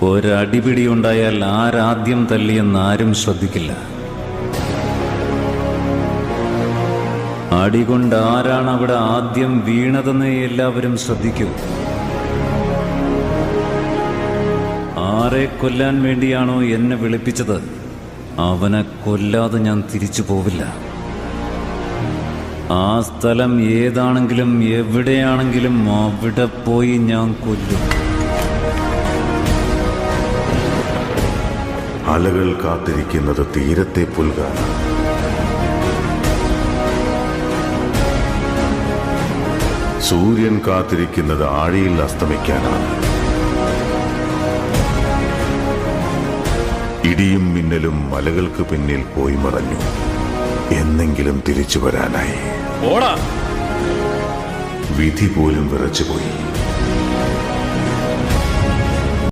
ഒരടിപിടി ഉണ്ടായാൽ ആരാദ്യം തല്ലിയെന്നാരും ശ്രദ്ധിക്കില്ല. അടികൊണ്ട് ആരാണ് അവിടെ ആദ്യം വീണതെന്ന് എല്ലാവരും ശ്രദ്ധിക്കൂ. ആരെ കൊല്ലാൻ വേണ്ടിയാണോ എന്നെ വിളിപ്പിച്ചത്, അവനെ കൊല്ലാതെ ഞാൻ തിരിച്ചു പോവില്ല. ആ സ്ഥലം ഏതാണെങ്കിലും എവിടെയാണെങ്കിലും അവിടെ പോയി ഞാൻ കൊല്ലും. അലകൾ കാത്തിരിക്കുന്നത് തീരത്തെ പുൽകാനാണ്. സൂര്യൻ കാത്തിരിക്കുന്നത് ആഴിയിൽ അസ്തമിക്കാനാണ്. ഇടിയും മിന്നലും മലകൾക്ക് പിന്നിൽ പോയി മറഞ്ഞു. എന്നെങ്കിലും തിരിച്ചു വരാനായി. വിധി പോലും വിറച്ചുപോയി.